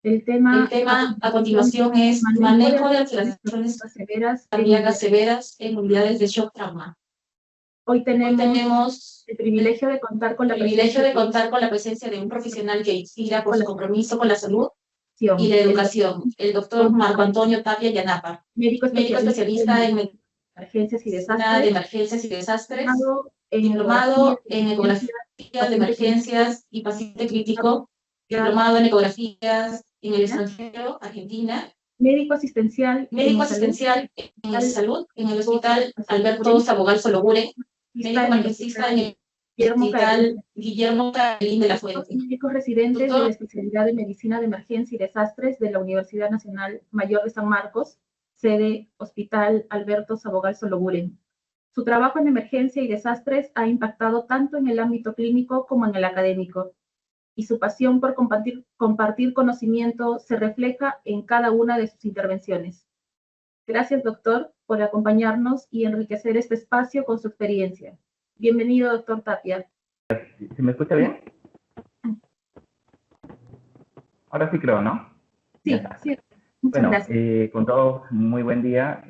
El tema a continuación es manejo de alteraciones cardíacas severas en unidades de shock trauma. Hoy tenemos el privilegio de contar con la presencia de un profesional que inspira por su compromiso con la salud y la educación, el doctor Marco Antonio Tapia Yanapa, médico especialista en emergencias y desastres, diplomado en ecografía de emergencias y paciente crítico, diplomado en ecografías en el extranjero, Argentina, médico asistencial en salud en el Hospital Alberto Sabogal Sologuren, médico emergencista en el Hospital Guillermo Carlín de la Fuente. Médicos residentes de la especialidad de Medicina de Emergencia y Desastres de la Universidad Nacional Mayor de San Marcos, sede Hospital Alberto Sabogal Sologuren. Su trabajo en emergencia y desastres ha impactado tanto en el ámbito clínico como en el académico, y su pasión por compartir conocimiento se refleja en cada una de sus intervenciones. Gracias, doctor, por acompañarnos y enriquecer este espacio con su experiencia. Bienvenido, doctor Tapia. ¿Se me escucha bien? Ahora sí creo, ¿no? Sí, sí. Muchas gracias. Con todos, muy buen día.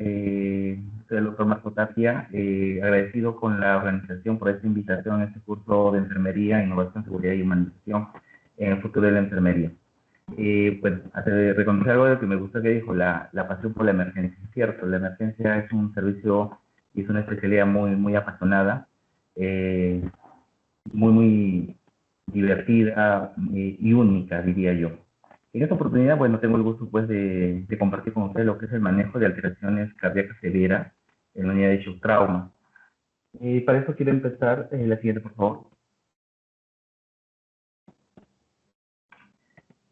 Soy el doctor Marco Tapia, agradecido con la organización por esta invitación a este curso de Enfermería, Innovación, Seguridad y Humanización en el futuro de la enfermería. Bueno, reconocer algo de lo que me gusta que dijo, la pasión por la emergencia. Es cierto, la emergencia es un servicio y es una especialidad muy apasionada, muy divertida y única, diría yo. En esta oportunidad, bueno, tengo el gusto pues de compartir con ustedes lo que es el manejo de alteraciones cardíacas severas en la unidad de shock trauma. Para eso quiero empezar, la siguiente, por favor.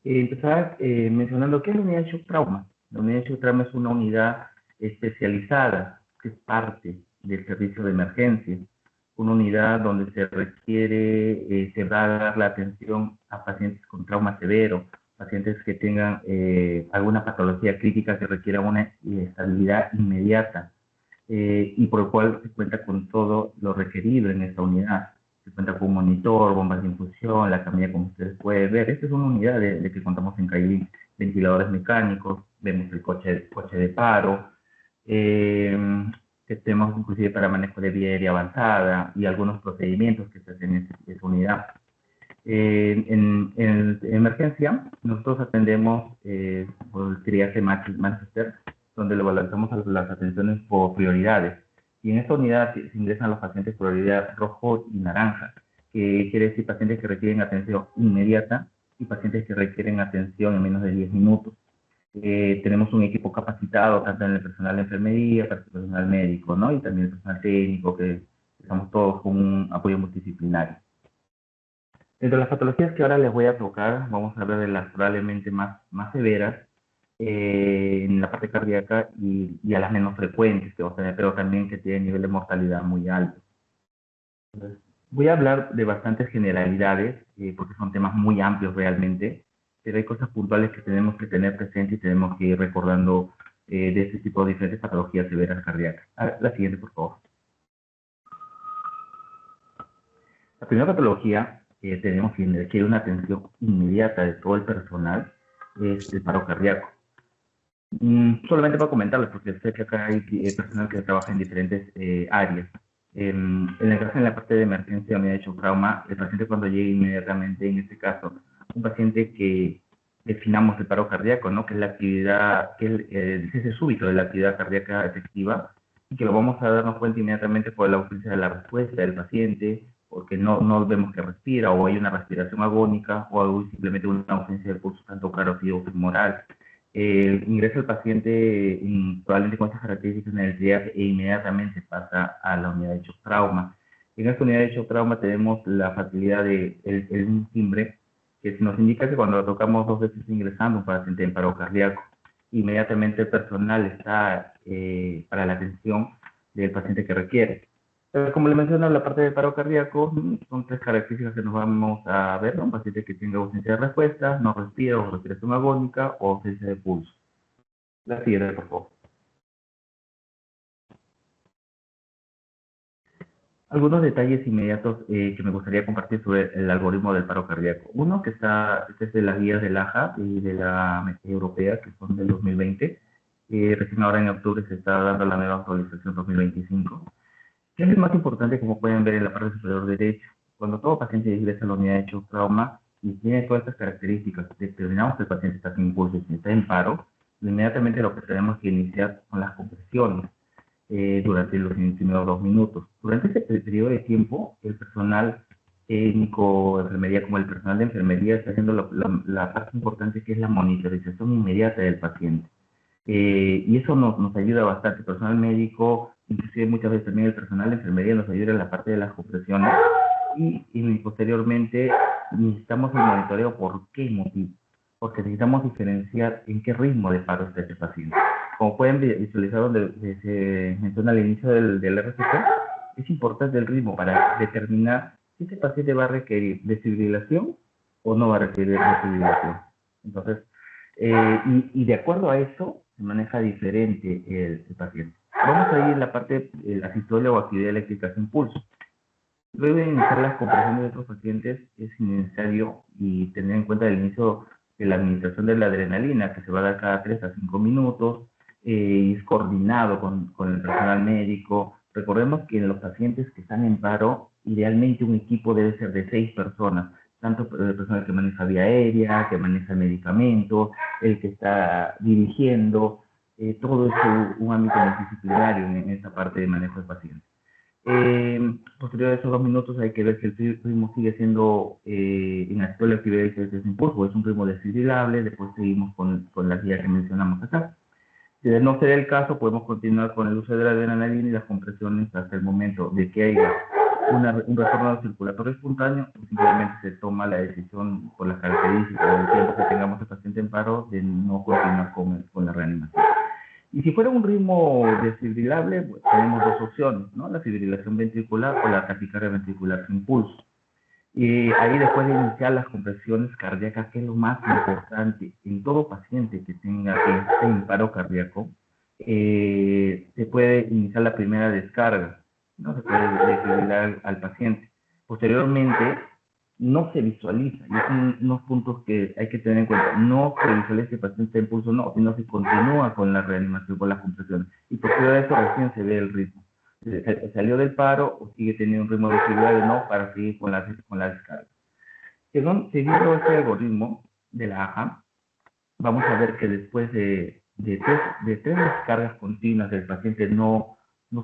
Empezar mencionando qué es la unidad de shock trauma. La unidad de shock trauma es una unidad especializada que es parte del servicio de emergencia, una unidad donde se requiere, se va a dar la atención a pacientes con trauma severo, pacientes que tengan alguna patología crítica que requiera una estabilidad inmediata y por el cual se cuenta con todo lo requerido en esta unidad. Se cuenta con un monitor, bombas de infusión, la camilla como ustedes pueden ver. Esta es una unidad de que contamos en Cailín, ventiladores mecánicos, vemos el coche de paro, que tenemos inclusive para manejo de vía aérea avanzada y algunos procedimientos que se hacen en esa unidad. En emergencia, nosotros atendemos por el triaje Manchester, donde le balanzamos las atenciones por prioridades. Y en esta unidad se ingresan los pacientes prioridad rojo y naranja, que quiere decir pacientes que requieren atención inmediata y pacientes que requieren atención en menos de 10 minutos. Tenemos un equipo capacitado, tanto en el personal de enfermería, para el personal médico, ¿no? Y también el personal técnico, que estamos todos con un apoyo multidisciplinario. Entre las patologías que ahora les voy a tocar, vamos a hablar de las probablemente más severas en la parte cardíaca y a las menos frecuentes que vamos a tener, pero también que tienen nivel de mortalidad muy alto. Entonces, voy a hablar de bastantes generalidades, porque son temas muy amplios realmente, pero hay cosas puntuales que tenemos que tener presente y tenemos que ir recordando de este tipo de diferentes patologías severas cardíacas. La siguiente, por favor. La primera patología que tenemos que requiere una atención inmediata de todo el personal es el paro cardíaco. Solamente para comentarles, porque sé que acá hay personal que trabaja en diferentes áreas. En el caso de la parte de emergencia, unidad de shock trauma, el paciente cuando llega inmediatamente, en este caso, un paciente que definamos el paro cardíaco, ¿no? Que es la actividad, que es el cese súbito de la actividad cardíaca efectiva, y que lo vamos a darnos cuenta inmediatamente por la ausencia de la respuesta del paciente, porque no vemos que respira, o hay una respiración agónica, o hay simplemente una ausencia del pulso tanto carótido o femoral. Ingresa el paciente probablemente con estas características en el triaje e inmediatamente pasa a la unidad de shock trauma. En esta unidad de shock trauma tenemos la facilidad de un timbre que nos indica que cuando lo tocamos 2 veces ingresando un paciente en paro cardíaco, inmediatamente el personal está para la atención del paciente que requiere. Pero como le mencioné, la parte del paro cardíaco son 3 características que nos vamos a ver, ¿no? Un paciente que tenga ausencia de respuesta, no respira o respiración agónica o ausencia de pulso. La siguiente, por favor. Algunos detalles inmediatos que me gustaría compartir sobre el algoritmo del paro cardíaco. Uno, que este es de las guías del AHA y de la europea, que son del 2020. Recién ahora en octubre se está dando la nueva actualización 2025. ¿Qué es lo más importante, como pueden ver en la parte superior derecha? Cuando todo paciente ingresa a la unidad de shock trauma y tiene todas estas características, determinamos que el paciente está sin pulso y está en paro, inmediatamente lo que tenemos que iniciar son las compresiones durante los primeros 2 minutos. Durante este periodo de tiempo, el personal técnico, enfermería, como el personal de enfermería, está haciendo la parte importante, que es la monitorización inmediata del paciente. Y eso nos ayuda bastante. El personal médico, inclusive muchas veces también el personal de enfermería, nos ayuda en la parte de las compresiones. Y posteriormente necesitamos el monitoreo. ¿Por qué motivo? Porque necesitamos diferenciar en qué ritmo de paro está este paciente. Como pueden visualizar donde se menciona al inicio del RCP, es importante el ritmo para determinar si este paciente va a requerir desfibrilación o no va a requerir desfibrilación. Entonces, y de acuerdo a eso, se maneja diferente el paciente. Vamos a ir en la parte de la sistolia o actividad eléctrica sin pulso. Luego de iniciar las compresiones de otros pacientes, es necesario y tener en cuenta el inicio de la administración de la adrenalina, que se va a dar cada 3 a 5 minutos, y es coordinado con el personal médico. Recordemos que en los pacientes que están en paro, idealmente un equipo debe ser de 6 personas, tanto el personal que maneja vía aérea, que maneja medicamentos, el que está dirigiendo, todo es un ámbito multidisciplinario en esta parte de manejo del paciente. Posterior a esos 2 minutos hay que ver que el ritmo sigue siendo en la actividad de impulso, es un ritmo desfibrilable. Después seguimos con la guía que mencionamos acá. Si de no ser el caso, podemos continuar con el uso de la adrenalina y las compresiones hasta el momento de que haya un retorno circulatorio espontáneo, o simplemente se toma la decisión por las características del tiempo que tengamos el paciente en paro de no continuar con la reanimación. Y si fuera un ritmo desfibrilable, pues, tenemos dos opciones, ¿no? La fibrilación ventricular o la taquicardia ventricular sin pulso. Y ahí, después de iniciar las compresiones cardíacas, que es lo más importante en todo paciente que esté en paro cardíaco, se puede iniciar la primera descarga, ¿no? Se puede desfibrilar al paciente. Posteriormente, no se visualiza, y son unos puntos que hay que tener en cuenta. No se visualiza que el paciente en pulso, no, sino se continúa con la reanimación, con las compresiones. Y posterior a eso recién se ve el ritmo. Salió del paro o sigue teniendo un ritmo de fibrilación, no, para seguir con la descarga. Seguido este algoritmo de la AHA, vamos a ver que después de tres descargas continuas, del paciente no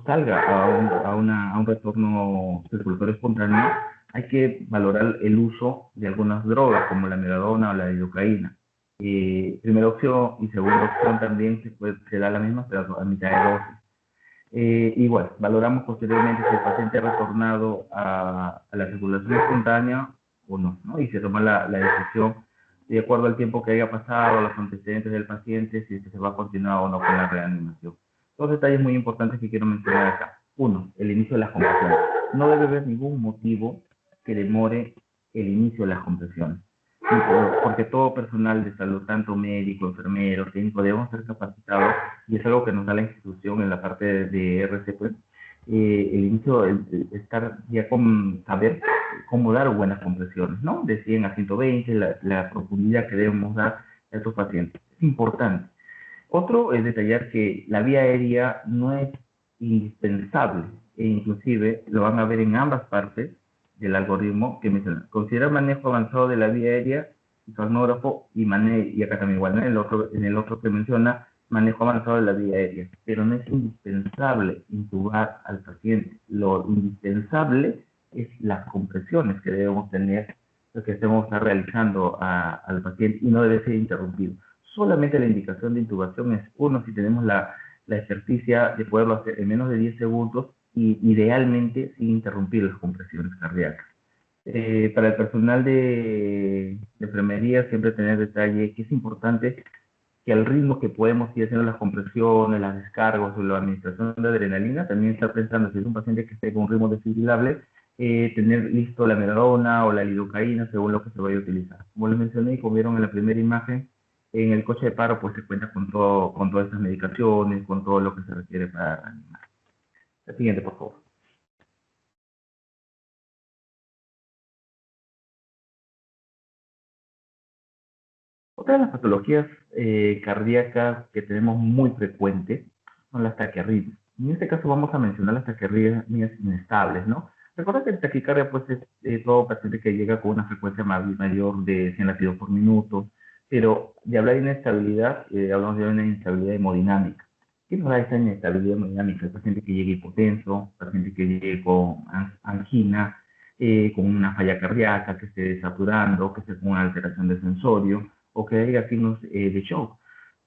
salga a un retorno circulatorio espontáneo, hay que valorar el uso de algunas drogas como la meladona o la lidocaína. Primera opción y segunda opción también se da la misma, pero a mitad de dosis. Igual, valoramos posteriormente si el paciente ha retornado a la circulación espontánea o no, ¿no? Y se toma la decisión de acuerdo al tiempo que haya pasado, los antecedentes del paciente, si se va a continuar o no con la reanimación. Dos detalles muy importantes que quiero mencionar acá. Uno, el inicio de las compresiones. No debe haber ningún motivo que demore el inicio de las compresiones, porque todo personal de salud, tanto médico, enfermero, técnico, debemos ser capacitados, y es algo que nos da la institución en la parte de RCP, el inicio, estar ya con saber cómo dar buenas compresiones, ¿no? De 100 a 120, la profundidad que debemos dar a estos pacientes. Es importante. Otro es detallar que la vía aérea no es indispensable, e inclusive lo van a ver en ambas partes del algoritmo que mencionan. Considera manejo avanzado de la vía aérea, sonógrafo y acá también igual, ¿no? En el otro que menciona manejo avanzado de la vía aérea, pero no es indispensable intubar al paciente. Lo indispensable es las compresiones que debemos tener, lo que estemos realizando al paciente, y no debe ser interrumpido. Solamente la indicación de intubación es uno si tenemos la experticia de poderlo hacer en menos de 10 segundos y idealmente sin interrumpir las compresiones cardíacas. Para el personal de enfermería, siempre tener detalle que es importante que al ritmo que podemos ir haciendo las compresiones, las descargas o la administración de adrenalina, también estar pensando, si es un paciente que esté con un ritmo desfibrilable, tener listo la meladona o la lidocaína según lo que se vaya a utilizar. Como les mencioné y como vieron en la primera imagen, en el coche de paro pues se cuenta con todas estas medicaciones, con todo lo que se requiere para reanimar. La siguiente, por favor. Otra de las patologías cardíacas que tenemos muy frecuentes son las taquiarritmias. En este caso vamos a mencionar las taquiarritmias inestables, ¿no? Recuerda que la taquicardia pues, es todo paciente que llega con una frecuencia mayor de 100 latidos por minuto, pero de hablar de inestabilidad, hablamos de una inestabilidad hemodinámica. ¿Qué nos da esta inestabilidad hemodinámica? El paciente que llegue hipotenso, paciente que llegue con angina, con una falla cardíaca, que esté desaturando, que esté con una alteración de sensorio, o que haya signos de shock.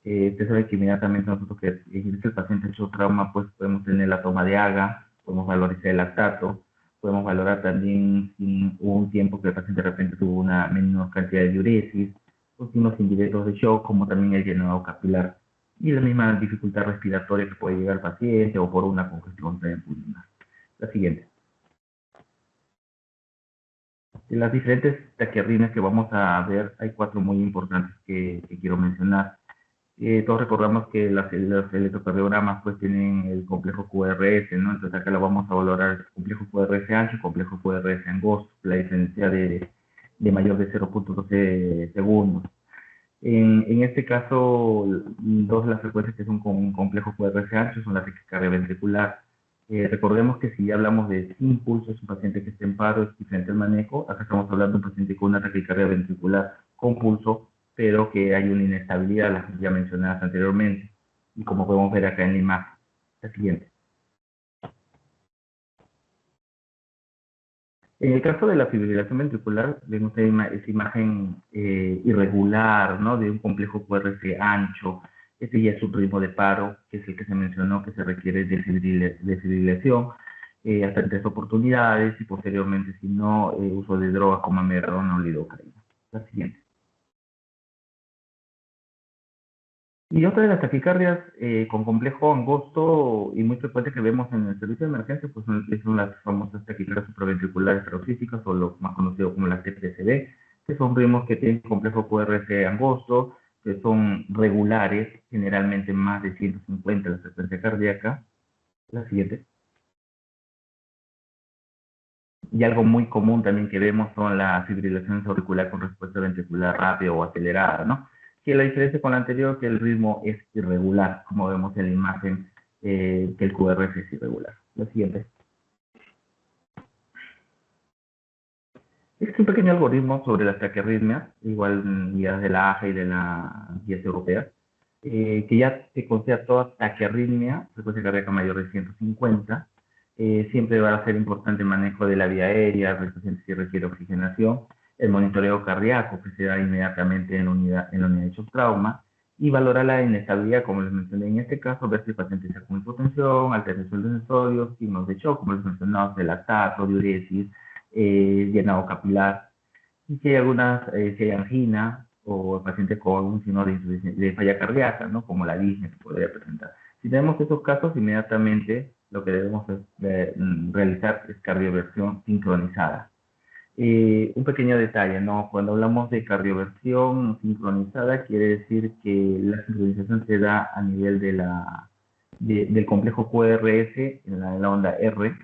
Usted sabe que inmediatamente nosotros que el paciente ha hecho trauma, pues podemos tener la toma de AGA, podemos valorizar el lactato, podemos valorar también si hubo un tiempo que el paciente de repente tuvo una menor cantidad de diuresis, o signos indirectos de shock, como también el llenado capilar, y la misma dificultad respiratoria que puede llegar al paciente o por una congestión pulmonar. La siguiente. De las diferentes taquiarritmias que vamos a ver, hay 4 muy importantes que quiero mencionar. Todos recordamos que los electrocardiogramas pues tienen el complejo QRS, ¿no? Entonces acá lo vamos a valorar el complejo QRS ancho y complejo QRS angosto, la diferencia de mayor de 0.12 segundos. En este caso, dos de las frecuencias que son con un complejo QRS ancho son la taquicardia ventricular. Recordemos que si ya hablamos de sin pulso, es un paciente que está en paro, es diferente al manejo. Acá estamos hablando de un paciente con una taquicardia ventricular con pulso, pero que hay una inestabilidad, las ya mencionadas anteriormente. Y como podemos ver acá en la imagen. La siguiente. En el caso de la fibrilación ventricular, vemos esa imagen irregular, ¿no? De un complejo QRS ancho. Este ya es un ritmo de paro, que es el que se mencionó, que se requiere de fibrilación hasta en 3 oportunidades y posteriormente, si no, uso de drogas como amiodarona o lidocaína. La siguiente. Y otra de las taquicardias con complejo angosto y muy frecuente que vemos en el servicio de emergencia, pues son las famosas taquicardias supraventriculares paroxísticas o lo más conocido como las TPCD, que son ritmos que tienen complejo QRS angosto, que son regulares, generalmente más de 150 la frecuencia cardíaca. La siguiente. Y algo muy común también que vemos son las fibrilaciones auriculares con respuesta ventricular rápida o acelerada, ¿no? Que la diferencia con la anterior que el ritmo es irregular, como vemos en la imagen, que el QRS es irregular. La siguiente. Es un pequeño algoritmo sobre las taquiarritmias, igual guías de la AJA y de las guías europeas, que ya se considera toda taquiarritmia, frecuencia cardíaca mayor de 150, siempre va a ser importante el manejo de la vía aérea, el paciente si requiere oxigenación, el monitoreo cardíaco que se da inmediatamente en la unidad de shock trauma, y valorar la inestabilidad, como les mencioné en este caso, ver si el paciente está con hipotensión, alteración de sensorios, signos de shock, como les mencionaba, de lactato, diuresis, llenado capilar, y si hay si hay angina o el paciente con algún signo de falla cardíaca, ¿no? Como la disnea que podría presentar. Si tenemos esos casos, inmediatamente lo que debemos realizar es cardioversión sincronizada. Un pequeño detalle, ¿no? Cuando hablamos de cardioversión sincronizada, quiere decir que la sincronización se da a nivel del complejo QRS en la onda R.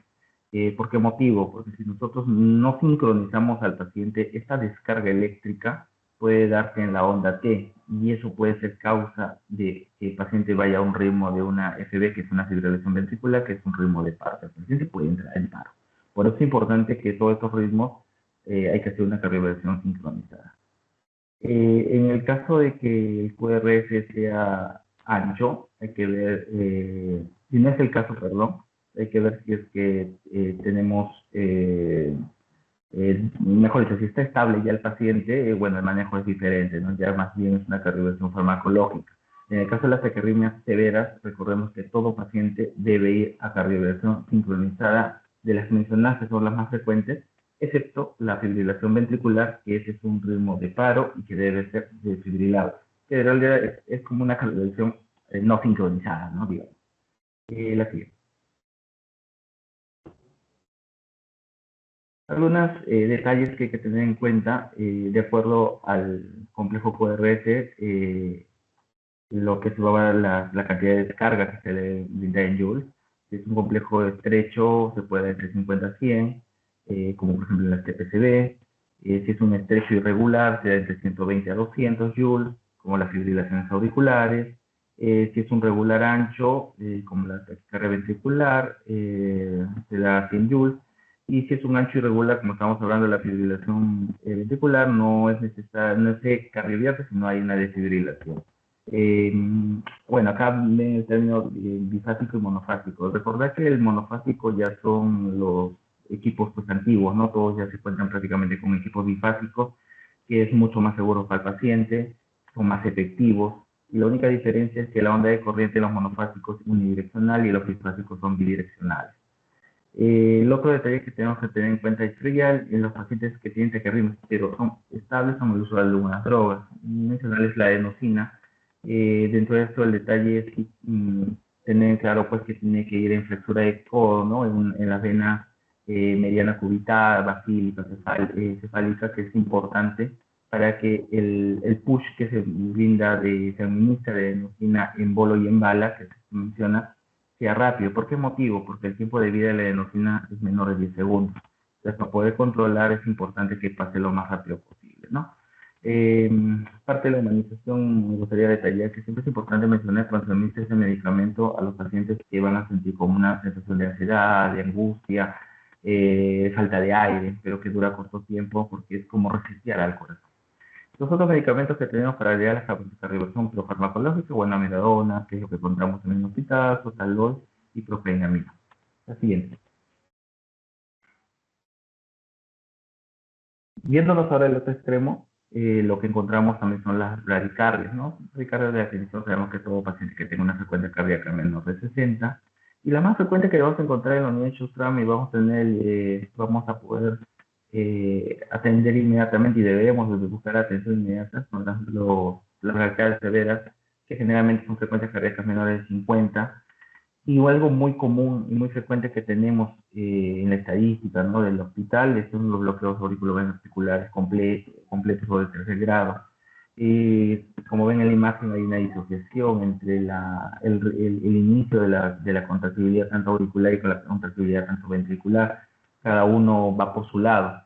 ¿Por qué motivo? Porque si nosotros no sincronizamos al paciente, esta descarga eléctrica puede darse en la onda T y eso puede ser causa de que el paciente vaya a un ritmo de una FB, que es una fibrilación ventricular, que es un ritmo de paro. El paciente puede entrar en paro. Por eso es importante que todos estos ritmos hay que hacer una cardioversión sincronizada. En el caso de que el QRS sea ancho, hay que ver, si no es el caso, perdón, hay que ver si es que tenemos, mejor dicho, si está estable ya el paciente, bueno, el manejo es diferente, ¿no? Ya más bien es una cardioversión farmacológica. En el caso de las taquiarritmias severas, recordemos que todo paciente debe ir a cardioversión sincronizada, de las mencionadas que son las más frecuentes, excepto la fibrilación ventricular, que ese es un ritmo de paro y que debe ser desfibrilado. Que en realidad es como una cardioversión no sincronizada, ¿no? Digamos. La siguiente. Algunos detalles que hay que tener en cuenta, de acuerdo al complejo QRS, lo que se va a dar la cantidad de descarga que se le brinda en Joule. Si es un complejo estrecho, se puede dar entre 50 a 100, como por ejemplo en las TPCB. Si es un estrecho irregular, será entre 120 a 200 joules, como las fibrilaciones auriculares. Si es un regular ancho, como la taquicardia ventricular, será 100 joules. Y si es un ancho irregular, como estamos hablando de la fibrilación ventricular, no es necesario, no es cardioabierto, sino hay una desfibrilación. Eh, bueno, acá ven el término bifásico y monofásico. Recordad que el monofásico ya son los equipos pues, antiguos, ¿no? Todos ya se cuentan prácticamente con equipos bifásicos, que es mucho más seguro para el paciente, son más efectivos. Y la única diferencia es que la onda de corriente en los monofásicos es unidireccional y los bifásicos son bidireccionales. El otro detalle que tenemos que tener en cuenta es trivial en los pacientes que tienen taquiarritmia, pero son estables con el uso de algunas drogas. Mencionarles la adenosina. Dentro de esto el detalle es tener claro pues que tiene que ir en flexura de codo, ¿no? En la vena mediana cubital, basílica, cefálica, que es importante para que el push que se brinda se administra de adenosina en bolo y en bala, que se menciona, sea rápido. ¿Por qué motivo? Porque el tiempo de vida de la adenosina es menor de 10 segundos. Entonces, para poder controlar es importante que pase lo más rápido posible, ¿no? Parte de la humanización me gustaría detallar que siempre es importante mencionar cuando se administra ese medicamento a los pacientes que van a sentir como una sensación de ansiedad, de angustia, falta de aire, pero que dura corto tiempo porque es como resistir al corazón. Los otros medicamentos que tenemos para aliviar las capacidades cardiovasculares son profarmacológicos, bueno, amiodarona, que es lo que encontramos en el hospital, sotalol y profenamina. La siguiente. Viéndonos ahora el otro extremo, lo que encontramos también son las bradicardias, ¿no? Bradicardias de definición sabemos que todo paciente que tenga una frecuencia cardíaca menor de 60. Y la más frecuente que vamos a encontrar en la unidad de Sjöström y vamos a poder atender inmediatamente y debemos buscar atención inmediata son las bradicardias severas, que generalmente son frecuencias cardíacas menores de 50. Y algo muy común y muy frecuente que tenemos en la estadística, ¿no? Del hospital son los bloqueos auriculoventriculares completos o de tercer grado. Como ven en la imagen hay una disociación entre el inicio de la contractibilidad tanto auricular y con la contractibilidad tanto ventricular. Cada uno va por su lado.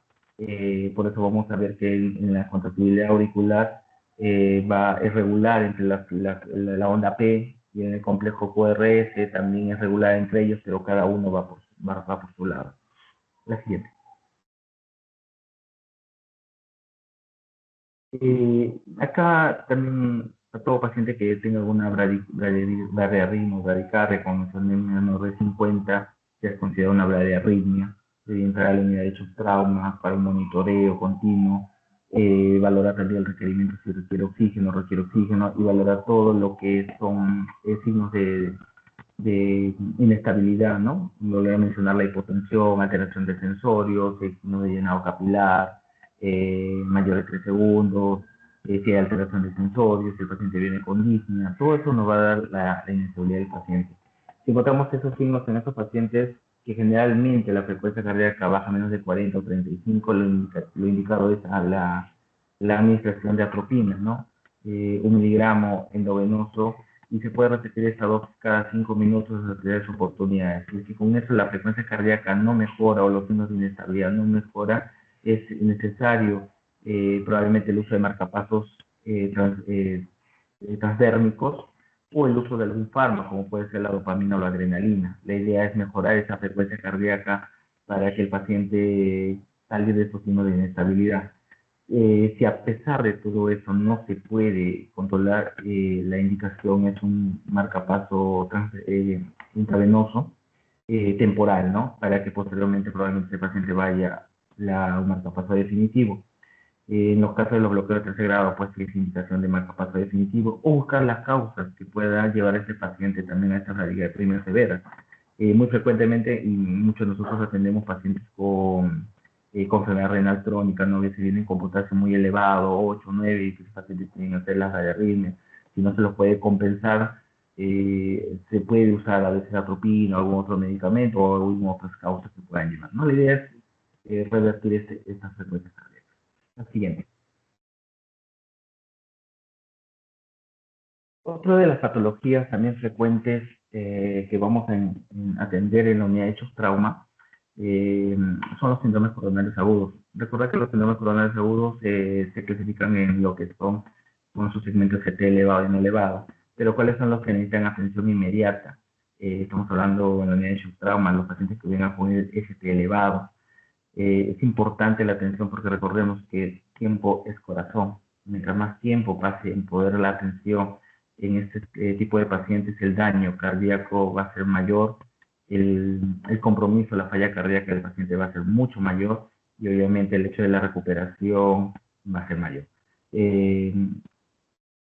Por eso vamos a ver que en la contractibilidad auricular es regular entre la onda P y en el complejo QRS también es regular entre ellos, pero cada uno va por su lado. La siguiente. Acá también a todo paciente que tenga alguna bradiarritmia o bradicardia con menor de 50, ya es considerada una bradiarritmia. Debe entrar a la unidad de trauma para un monitoreo continuo, valorar también el requerimiento si requiere oxígeno y valorar todo lo que son signos de inestabilidad, ¿no? Volver a mencionar la hipotensión, alteración de sensorios, signo de llenado capilar, mayor de 3 segundos, si hay alteración de sensorios, si el paciente viene con disnea, todo eso nos va a dar la inestabilidad del paciente. Si encontramos esos signos en estos pacientes que generalmente la frecuencia cardíaca baja menos de 40 o 35, lo indicado es a la administración de atropina, ¿no? 1 miligramo endovenoso y se puede repetir esta dosis cada 5 minutos hasta tener sus oportunidades. Y si con eso la frecuencia cardíaca no mejora o los signos de inestabilidad no mejora, es necesario probablemente el uso de marcapasos transdérmicos o el uso de algún fármaco, como puede ser la dopamina o la adrenalina. La idea es mejorar esa frecuencia cardíaca para que el paciente salga de esos signos de inestabilidad. Si a pesar de todo eso no se puede controlar, la indicación es un marcapaso intravenoso temporal, ¿no? Para que posteriormente probablemente el paciente vaya a un marcapaso definitivo. En los casos de los bloqueos de tercer grado, pues sí es indicación de marcapaso definitivo o buscar las causas que puedan llevar a este paciente también a esta bradicardia severa. Muy frecuentemente, y muchos de nosotros atendemos pacientes con enfermedad renal crónica, ¿no? Que se vienen con potasio muy elevado, 8, 9, y que los pacientes tienen que hacer las bradiarritmias. Si no se los puede compensar, se puede usar a veces atropina o algún otro medicamento o algunas otras causas que puedan llevar, ¿no? La idea es revertir estas frecuencias cardíacas. La siguiente. Otra de las patologías también frecuentes que vamos a atender en la unidad de hechos trauma son los síndromes coronarios agudos. Recuerda que los síndromes coronarios agudos se clasifican en lo que son con su segmento ST elevado y no elevado. Pero ¿cuáles son los que necesitan atención inmediata? Estamos hablando en la unidad de shock trauma, los pacientes que vengan con el ST elevado. Es importante la atención porque recordemos que tiempo es corazón. Mientras más tiempo pase en poder la atención en este tipo de pacientes, el daño cardíaco va a ser mayor, el compromiso, la falla cardíaca del paciente va a ser mucho mayor y obviamente el hecho de la recuperación va a ser mayor.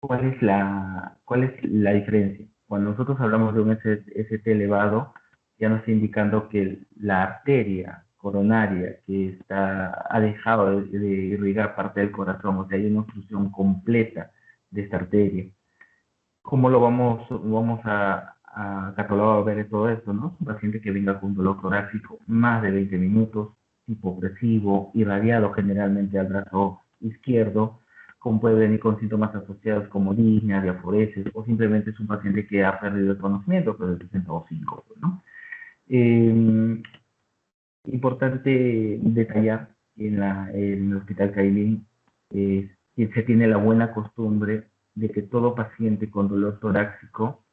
¿Cuál es la diferencia? Cuando nosotros hablamos de un ST elevado, ya nos está indicando que la arteria coronaria que ha dejado de irrigar parte del corazón, o sea, hay una obstrucción completa de esta arteria. ¿Cómo lo vamos a catalogar a ver todo esto, no? Un paciente que venga con dolor torácico más de 20 minutos, hipopresivo, irradiado generalmente al brazo izquierdo, como puede venir con síntomas asociados como disnea, diaforesis, o simplemente es un paciente que ha perdido el conocimiento, pero de 65, ¿no? Importante detallar en el Hospital Cailín que se tiene la buena costumbre de que todo paciente con dolor torácico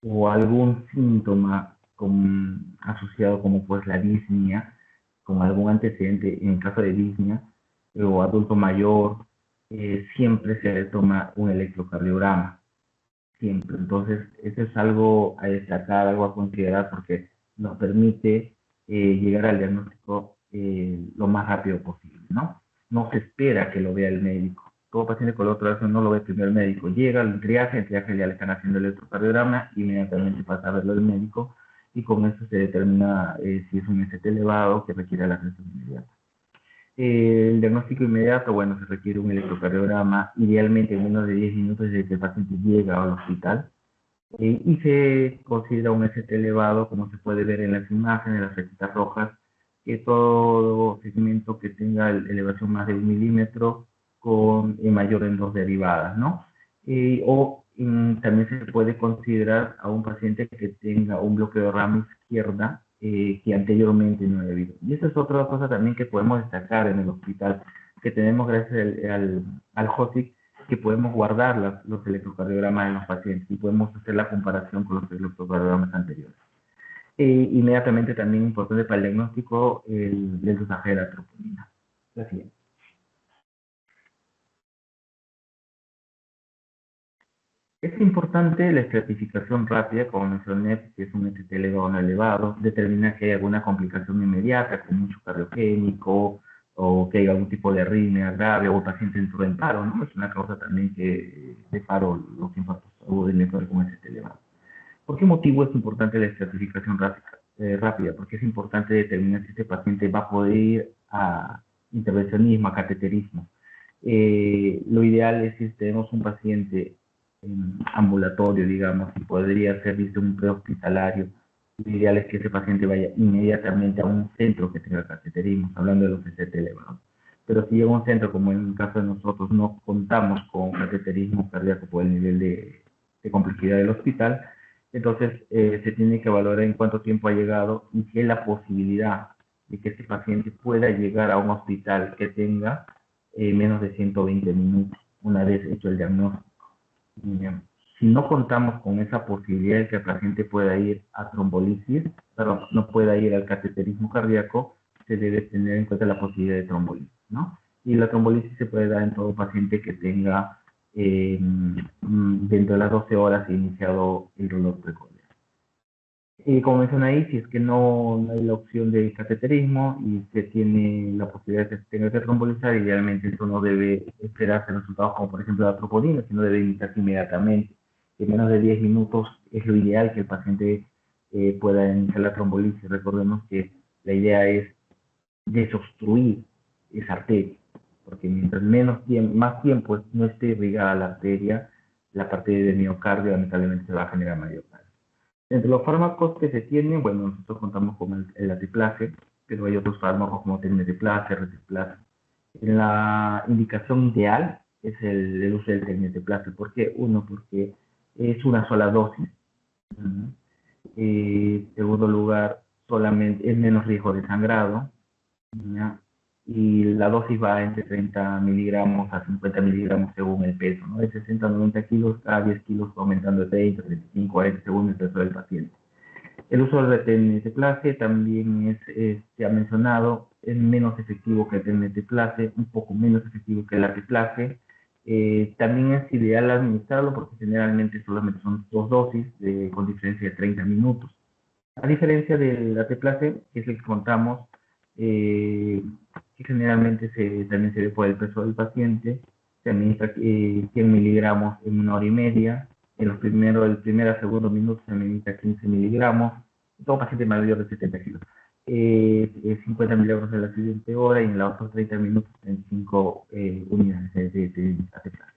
o algún síntoma asociado como pues la disnea, con algún antecedente en caso de disnea, o adulto mayor, siempre se le toma un electrocardiograma, siempre. Entonces, eso es algo a destacar, algo a considerar porque nos permite llegar al diagnóstico lo más rápido posible, ¿no? No se espera que lo vea el médico. Todo paciente con dolor torácico no lo ve primero el médico. Llega al triaje ya le están haciendo el electrocardiograma, inmediatamente pasa a verlo el médico y con eso se determina si es un ST elevado que requiere la atención inmediata. El diagnóstico inmediato, bueno, se requiere un electrocardiograma, idealmente en menos de 10 minutos desde que el paciente llega al hospital. Y se considera un ST elevado, como se puede ver en las imágenes, las flechitas rojas, que todo segmento que tenga elevación más de 1 milímetro con mayor en dos derivadas, ¿no? También se puede considerar a un paciente que tenga un bloqueo de rama izquierda que anteriormente no había habido. Y esa es otra cosa también que podemos destacar en el hospital, que tenemos gracias al HOSIC, que podemos guardar los electrocardiogramas de los pacientes y podemos hacer la comparación con los electrocardiogramas anteriores. Inmediatamente también importante para el diagnóstico el dosaje de la troponina. La siguiente. Es importante la estratificación rápida, como mencioné, si es un ST elevado o no elevado, determina que hay alguna complicación inmediata, como un shock cardiogénico, o que hay algún tipo de arritmia grave, o el paciente entró en paro, ¿no? Es una causa también que de paro los infartos agudos de miocardio con ST elevado. ¿Por qué motivo es importante la estratificación rápida? Porque es importante determinar si este paciente va a poder ir a intervencionismo, a cateterismo. Lo ideal es si tenemos un paciente ambulatorio, digamos, y podría ser visto un prehospitalario. Lo ideal es que ese paciente vaya inmediatamente a un centro que tenga cateterismo, hablando de los ST elevados. Pero si llega a un centro, como en el caso de nosotros, no contamos con cateterismo cardíaco por el nivel de complejidad del hospital, entonces se tiene que valorar en cuánto tiempo ha llegado y si hay la posibilidad de que este paciente pueda llegar a un hospital que tenga menos de 120 minutos una vez hecho el diagnóstico. Si no contamos con esa posibilidad de que el paciente pueda ir a trombolisis, pero no pueda ir al cateterismo cardíaco, se debe tener en cuenta la posibilidad de trombolisis, ¿no? Y la trombolisis se puede dar en todo paciente que tenga dentro de las 12 horas iniciado el dolor precoz. Y como mencioné ahí, si es que no hay la opción de cateterismo y se tiene la posibilidad de que se tenga que trombolizar, idealmente eso no debe esperarse resultados como por ejemplo la troponina, sino debe iniciarse inmediatamente. En menos de 10 minutos es lo ideal que el paciente pueda iniciar la trombolisis. Recordemos que la idea es desobstruir esa arteria, porque mientras más tiempo no esté irrigada la arteria, la parte del miocardio lamentablemente se va a generar miocardio. Entre los fármacos que se tienen, bueno, nosotros contamos con el atiplase, pero hay otros fármacos como tenmeteplase, retiplase. En la indicación ideal es el uso del tenmeteplase. ¿Por qué? Uno, porque es una sola dosis. Segundo lugar, solamente es menos riesgo de sangrado, ¿ya? Y la dosis va entre 30 miligramos a 50 miligramos según el peso, ¿no? De 60 a 90 kilos, cada 10 kilos va aumentando de 30, 35, 40 según el peso del paciente. El uso del TNT-clase también se ha mencionado, es menos efectivo que el TNT-clase, un poco menos efectivo que el AT-clase. También es ideal administrarlo porque generalmente solamente son 2 dosis con diferencia de 30 minutos. A diferencia del AT-clase, que es el que contamos, que generalmente también se ve por el peso del paciente, se administra 100 miligramos en 1 hora y media. En el primer a segundo minuto se administra 15 miligramos. Todo paciente mayor de 70 kilos. 50 miligramos en la siguiente hora y en los otros 30 minutos 35 unidades de AT-clase.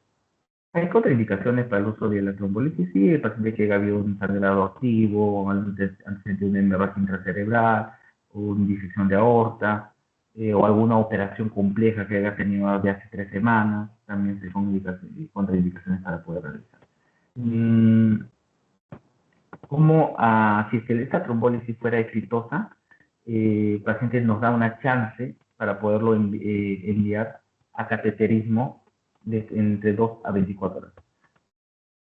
Hay contraindicaciones para el uso de la trombolisis. Sí, el paciente que haya habido un sangrado activo, o antecedente de una hemorragia intracerebral, o una disección de aorta, o alguna operación compleja que haya tenido de hace 3 semanas, también son contraindicaciones para poder realizar. Si es que esta trombólisis fuera exitosa, el paciente nos da una chance para poderlo enviar a cateterismo entre 2 a 24 horas.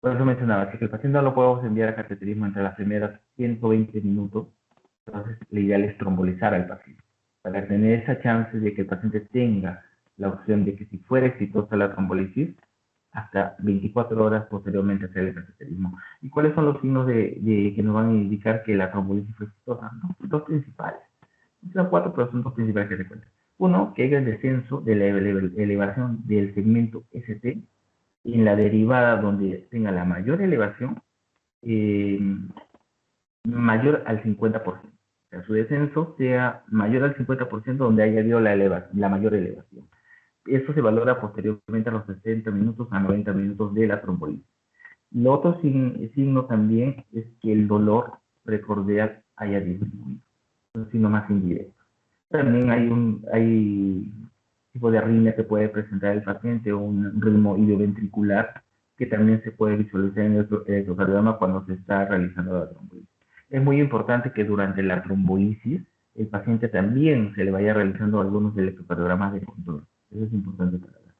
Por eso mencionaba que el paciente no lo podemos enviar a cateterismo entre las primeras 120 minutos, entonces la ideal es trombolizar al paciente, para tener esa chance de que el paciente tenga la opción de que si fuera exitosa la trombolisis, hasta 24 horas posteriormente hacer el cateterismo. ¿Y cuáles son los signos que nos van a indicar que la trombolisis fue exitosa? Dos principales. Son 4, pero son 2 principales que se cuentan. Uno, que haya el descenso de la elevación del segmento ST en la derivada donde tenga la mayor elevación, mayor al 50%. O sea, su descenso sea mayor al 50% donde haya habido la mayor elevación. Eso se valora posteriormente a los 60 minutos a 90 minutos de la trombolisis. Lo otro signo también es que el dolor precordial haya disminuido. Es un signo más indirecto. También hay tipo de arritmia que puede presentar el paciente o un ritmo idioventricular que también se puede visualizar en el electrocardiograma cuando se está realizando la trombolisis. Es muy importante que durante la trombolisis el paciente también se le vaya realizando algunos electrocardiogramas de control. Eso es importante para ver.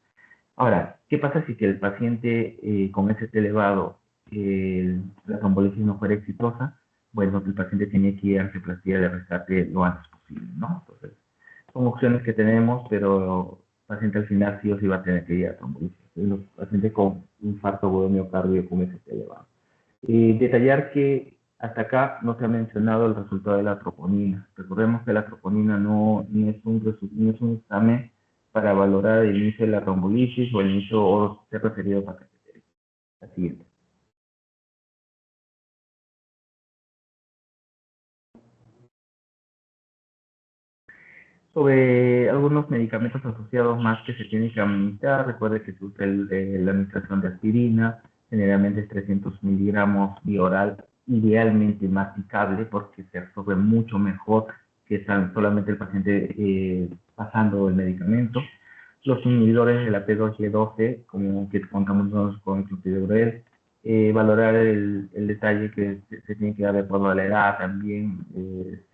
Ahora, ¿qué pasa si el paciente con ST elevado, la trombolisis no fuera exitosa? Bueno, el paciente tiene que ir a angioplastia de rescate lo antes posible, ¿no? Entonces, son opciones que tenemos, pero el paciente al final sí o sí va a tener que ir a trombolisis. Los pacientes con infarto agudo de miocardio con ST elevado. Detallar que hasta acá no se ha mencionado el resultado de la troponina. Recordemos que la troponina no es un examen para valorar el inicio de la trombolisis o el inicio o ser referido para cateterismo. La siguiente. Sobre algunos medicamentos asociados más que se tienen que administrar, recuerde que se usa la administración de aspirina, generalmente es 300 miligramos vía oral, idealmente masticable porque se absorbe mucho mejor que solamente el paciente pasando el medicamento. Los inhibidores de la P2Y12, como que contamos nosotros con el clopidogrel, valorar el detalle que se tiene que dar de acuerdo a la edad también,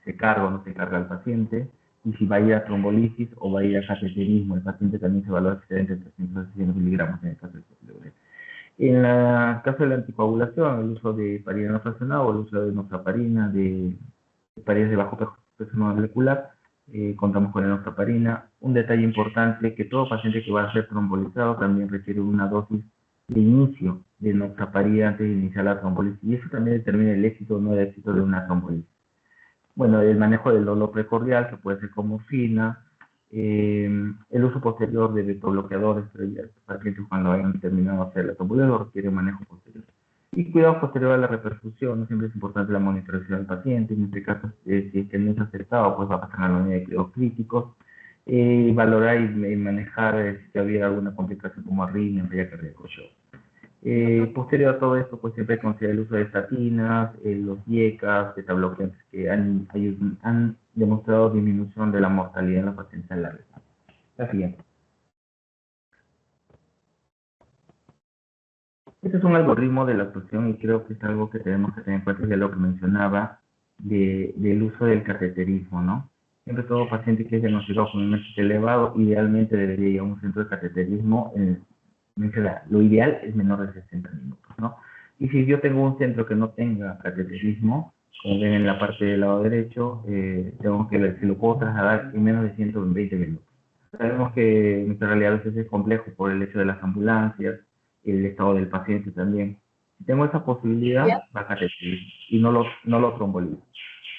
se carga o no se carga al paciente, y si va a ir a trombolisis o va a ir a cateterismo, el paciente también se valora que se entre 300 y 600 miligramos en el caso del clopidogrel. En el caso de la anticoagulación, el uso de heparina no fraccionada o el uso de enoxaparina, de heparina de bajo peso molecular, contamos con enoxaparina. Un detalle importante, que todo paciente que va a ser trombolizado también requiere una dosis de inicio de enoxaparina antes de iniciar la trombolisis, y eso también determina el éxito o no el éxito de una trombolisis. Bueno, el manejo del dolor precordial, que puede ser con morfina, el uso posterior de betobloqueadores, los pacientes cuando hayan terminado de hacer la trombolisis requiere un manejo posterior. Y cuidado posterior a la reperfusión, no siempre es importante la monitorización del paciente, en este caso, si es que no es aceptado, pues va a pasar a la unidad de cuidados críticos, valorar y manejar si hubiera alguna complicación como arritmia, falla cardíaco shock. Posterior a todo esto, pues siempre considera el uso de estatinas, los IECAs, betabloqueantes, que han demostrado disminución de la mortalidad en los pacientes a larga. La siguiente. Este es un algoritmo de la actuación y creo que es algo que tenemos que tener en cuenta, ya lo que mencionaba. del uso del cateterismo, ¿no? Siempre todo paciente que es diagnosticado con un MST elevado, idealmente debería ir a un centro de cateterismo. Lo ideal es menor de 60 minutos, ¿no? Y si yo tengo un centro que no tenga cateterismo, como ven en la parte del lado derecho, tengo que ver si lo puedo trasladar en menos de 120 minutos. Sabemos que nuestra realidad a veces es complejo por el hecho de las ambulancias, el estado del paciente también. Si tengo esa posibilidad, va a cateterismo y no lo trombolizo.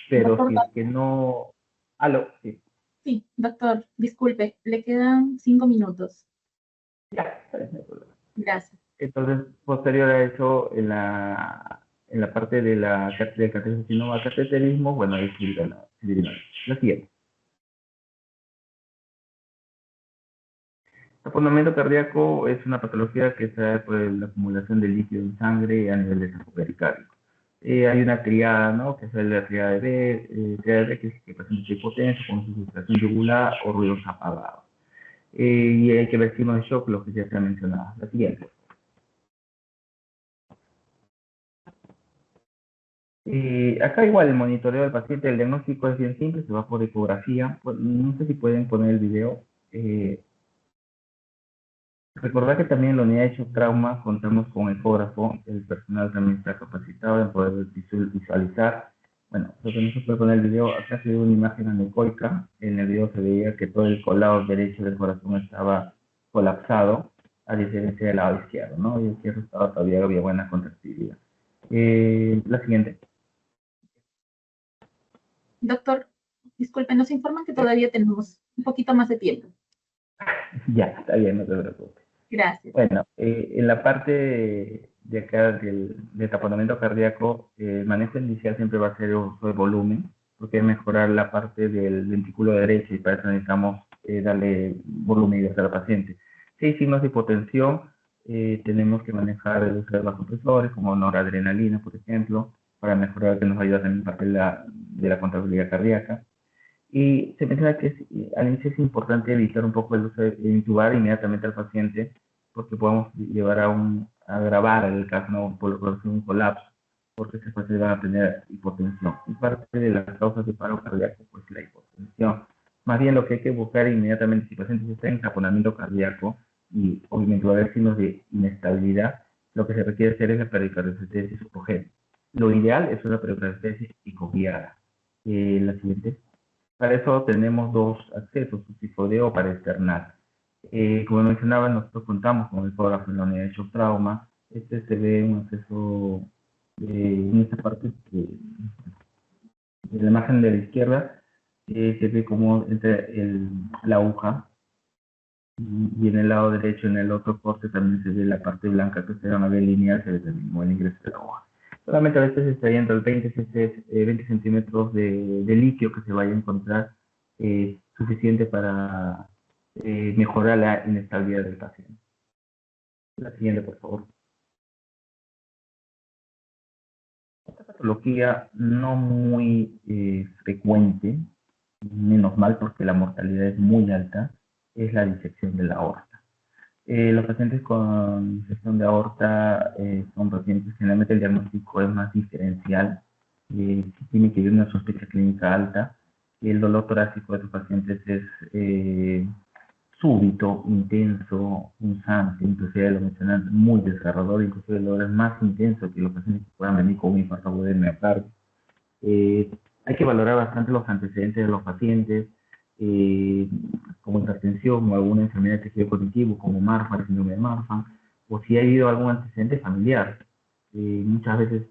Pero doctor, si es que no... ¿Aló? Sí. Sí, doctor, disculpe, le quedan 5 minutos. Ya, no hay problema. Gracias. Entonces, posterior a eso, en la parte del cateterismo, si no va a cateterismo, bueno, ahí sí la siguiente. Taponamiento cardíaco es una patología que se da por la acumulación de líquido en sangre a nivel de saco pericárdico. Hay una triada, ¿no? Que es la triada de B, que es que el paciente tiene hipotenso con sustitución yugular o ruidos apagados. Y hay que ver signos de shock, lo que ya se ha mencionado. La siguiente. Acá igual el monitoreo del paciente, el diagnóstico es bien simple, se va por ecografía. No sé si pueden poner el video. Recordar que también en la unidad de shock trauma contamos con ecógrafo, el personal también está capacitado en poder visualizar. Bueno, lo que no se puede poner el video, acá se ve una imagen anecoica, en el video se veía que todo el lado derecho del corazón estaba colapsado, a diferencia del lado izquierdo, ¿no? Y el izquierdo estaba todavía, había buena contractibilidad. La siguiente. Doctor, disculpe, nos informan que todavía tenemos un poquito más de tiempo. Ya, está bien, no te preocupes. Gracias. Bueno, en la parte de acá del taponamiento cardíaco, el manejo inicial siempre va a ser uso de volumen, porque es mejorar la parte del ventrículo derecho y para eso necesitamos darle volumen al paciente. Si hay signos de hipotensión, tenemos que manejar el uso de vasopresores como noradrenalina, por ejemplo, para mejorar, que nos ayuda también parte de la contractilidad cardíaca. Y se menciona que al inicio es importante evitar un poco el uso de intubar inmediatamente al paciente, porque podemos llevar a agravar el caso, ¿no? Por un colapso, porque ese paciente va a tener hipotensión. Y parte de las causas de paro cardíaco, pues la hipotensión. Más bien lo que hay que buscar inmediatamente, si el paciente está en taponamiento cardíaco y obviamente va a haber signos de inestabilidad, lo que se requiere hacer es la pericarditis urgente. Lo ideal es una pericarditis psicoguiada. La siguiente. Para eso tenemos dos accesos, subsifodeo para externar. Como mencionaba, nosotros contamos con el ecógrafo en la unidad de shock trauma. Este se ve un acceso en esta parte de la imagen de la izquierda, se ve como entra la aguja, y en el lado derecho, en el otro corte, también se ve la parte blanca que se llama B lineal, se ve también como el ingreso de la aguja. Solamente a veces está yendo el 20 centímetros de líquido que se vaya a encontrar suficiente para mejorar la inestabilidad del paciente. La siguiente, por favor. Esta patología no muy frecuente, menos mal porque la mortalidad es muy alta, es la disección de la aorta. Los pacientes con disección de aorta son pacientes, generalmente el diagnóstico es más diferencial, tiene que haber una sospecha clínica alta. El dolor torácico de estos pacientes es súbito, intenso, punzante, inclusive lo mencionan, muy desgarrador, inclusive el dolor es más intenso que los pacientes que puedan venir con un infarto agudo de miocardio. Hay que valorar bastante los antecedentes de los pacientes, como hipertensión o alguna enfermedad de tejido cognitivo, como Marfan, síndrome de Marfan, o si ha habido algún antecedente familiar. Muchas veces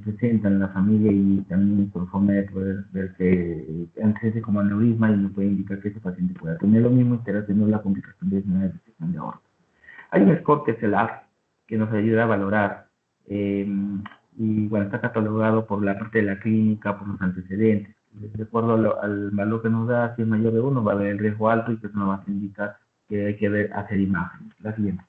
presentan la familia y también por forma de poder ver que antecedentes como aneurisma y nos puede indicar que ese paciente pueda tener lo mismo y estar teniendo la complicación de una disección de aorta. Hay un score que es el AF, que nos ayuda a valorar. Y bueno, está catalogado por la parte de la clínica, por los antecedentes. De acuerdo al valor que nos da, si es mayor de 1, va a haber el riesgo alto y que eso nos va a indicar que hay que hacer imágenes. La siguiente.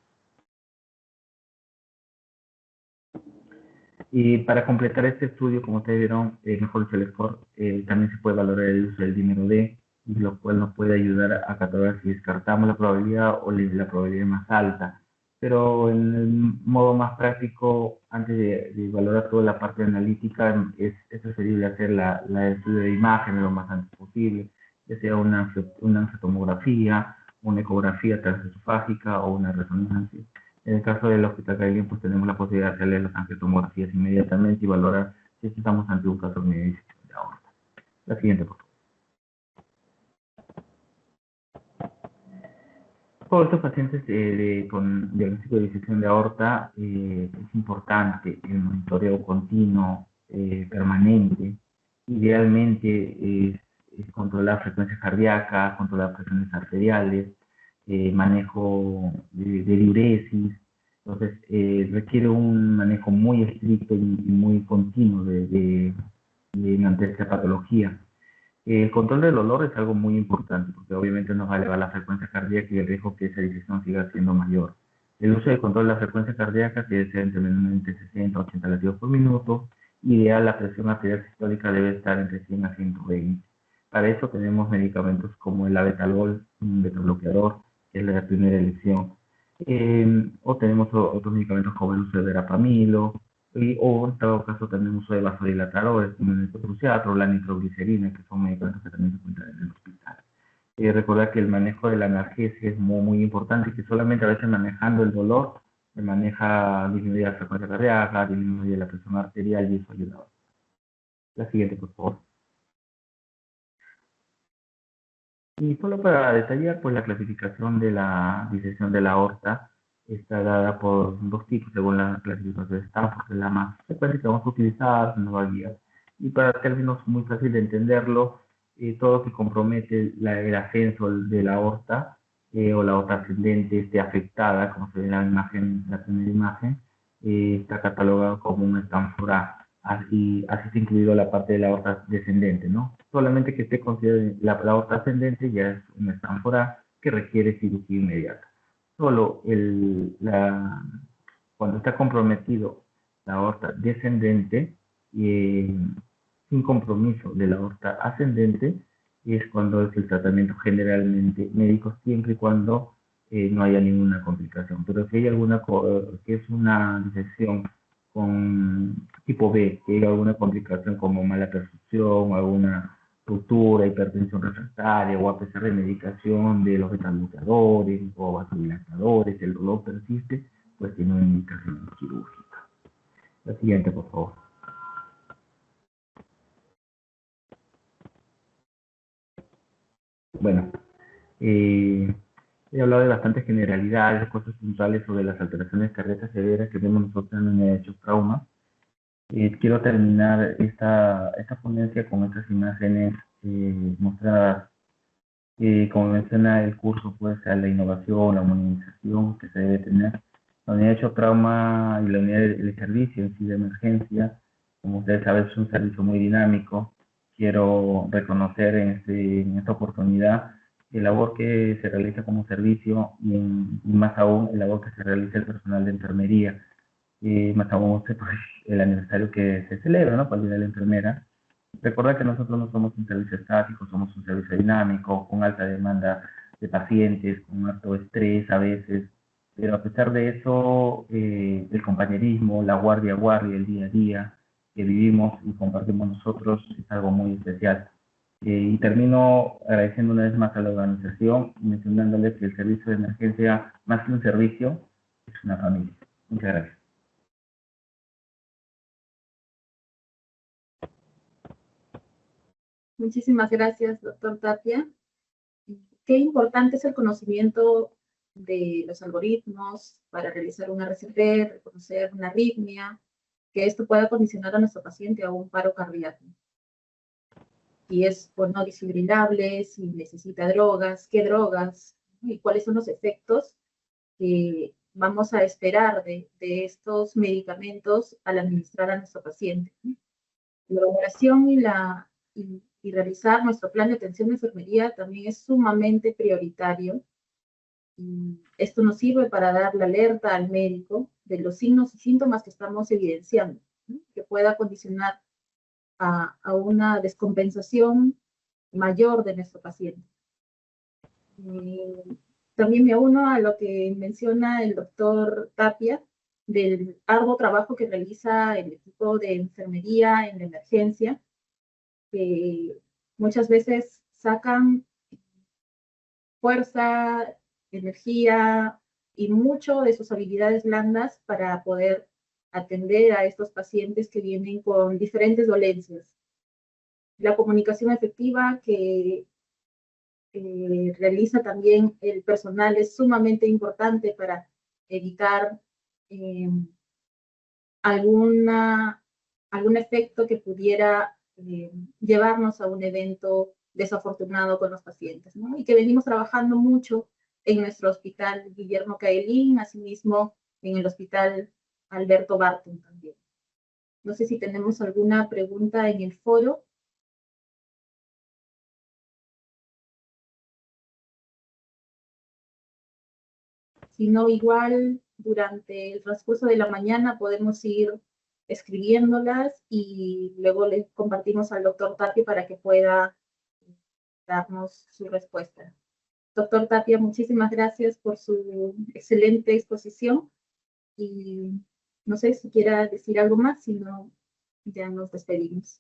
Y para completar este estudio, como ustedes vieron, mejor dicho el score, también se puede valorar el uso del dímero D, y lo cual nos puede ayudar a catalogar si descartamos la probabilidad o la probabilidad más alta. pero en el modo más práctico, antes de valorar toda la parte analítica, es preferible hacer la estudio de imágenes lo más antes posible, ya sea una angiotomografía, una ecografía transesofágica o una resonancia. En el caso del Hospital Cailín, pues tenemos la posibilidad de hacerle las angiotomografías inmediatamente y valorar si estamos ante un caso de disección de aorta. La siguiente, por favor. Todos estos pacientes con diagnóstico de disección de aorta es importante el monitoreo continuo, permanente. Idealmente es controlar frecuencia cardíaca, controlar presiones arteriales, manejo de diuresis. Entonces requiere un manejo muy estricto y muy continuo de ante esta patología. El control del dolor es algo muy importante porque obviamente nos va a elevar la frecuencia cardíaca y el riesgo que esa disección siga siendo mayor. El uso de control de la frecuencia cardíaca debe ser entre 60 y 80 latidos por minuto. Ideal, la presión arterial sistólica debe estar entre 100 a 120. Para eso tenemos medicamentos como el abetalol, un betabloqueador, que es la primera elección. O tenemos otros medicamentos como el uso de verapamilo, o en todo caso también uso de vasodilatadores como el metotrexato o la nitroglicerina, que son medicamentos que también se encuentran en el hospital. Recordar que el manejo de la analgesia es muy importante y que solamente a veces manejando el dolor se maneja disminuir la frecuencia cardíaca, disminuir la presión arterial y eso ayuda. La siguiente, por favor. Y solo para detallar, pues la clasificación de la disección de la aorta está dada por dos tipos según la clasificación de Stanford, que es la más frecuente que vamos a utilizar, nos va a guiar. Y para términos muy fácil de entenderlo, todo lo que compromete el ascenso de la aorta o la aorta ascendente esté afectada, como se ve en la imagen, la primera imagen, está catalogado como un Stanford A. Así está incluido la parte de la aorta descendente, ¿no? Solamente que esté considerada la aorta ascendente ya es una Stanford A que requiere cirugía inmediata. Solo cuando está comprometido la aorta descendente, sin compromiso de la aorta ascendente, es cuando es el tratamiento generalmente médico, siempre y cuando no haya ninguna complicación. Pero si hay alguna que es una disección con tipo B, que hay alguna complicación como mala perfusión, alguna ruptura, hipertensión refractaria o a pesar de medicación de los betabloqueadores o vasodilatadores, el dolor persiste, pues tiene una indicación quirúrgica. La siguiente, por favor. Bueno, he hablado de bastantes generalidades, cosas puntuales sobre las alteraciones cardíacas severas que vemos nosotros en unidad de shock trauma. Quiero terminar esta ponencia con estas imágenes mostradas. Como menciona el curso, puede ser la innovación, la modernización que se debe tener. La unidad de shock trauma y la unidad de servicio en sí de emergencia, como ustedes saben, es un servicio muy dinámico. Quiero reconocer en esta oportunidad el labor que se realiza como servicio y más aún el labor que se realiza el personal de enfermería. Más aún pues, el aniversario que se celebra, ¿no? Para el Día de la Enfermera. Recordar que nosotros no somos un servicio estático, somos un servicio dinámico, con alta demanda de pacientes, con alto estrés a veces, pero a pesar de eso, el compañerismo, la guardia a guardia, el día a día que vivimos y compartimos nosotros es algo muy especial. Y termino agradeciendo una vez más a la organización, mencionándoles que el servicio de emergencia, más que un servicio, es una familia. Muchas gracias. Muchísimas gracias, doctor Tapia. Qué importante es el conocimiento de los algoritmos para realizar una RCP, reconocer una arritmia, que esto pueda condicionar a nuestro paciente a un paro cardíaco. Si es por no desfibrilable, si necesita drogas, qué drogas, y cuáles son los efectos que vamos a esperar de estos medicamentos al administrar a nuestro paciente. La elaboración y realizar nuestro plan de atención de enfermería también es sumamente prioritario. Y esto nos sirve para dar la alerta al médico de los signos y síntomas que estamos evidenciando, ¿no? Que pueda condicionar a una descompensación mayor de nuestro paciente. También me uno a lo que menciona el doctor Tapia, del arduo trabajo que realiza el equipo de enfermería en la emergencia, que muchas veces sacan fuerza, energía y mucho de sus habilidades blandas para poder atender a estos pacientes que vienen con diferentes dolencias. La comunicación efectiva que realiza también el personal es sumamente importante para evitar algún efecto que pudiera llevarnos a un evento desafortunado con los pacientes, ¿no? Y que venimos trabajando mucho en nuestro hospital Guillermo Caelín, asimismo en el hospital Alberto Barton también. No sé si tenemos alguna pregunta en el foro. Si no, igual durante el transcurso de la mañana podemos ir escribiéndolas y luego le compartimos al doctor Tapia para que pueda darnos su respuesta. Doctor Tapia, muchísimas gracias por su excelente exposición y no sé si quiera decir algo más, si no, ya nos despedimos.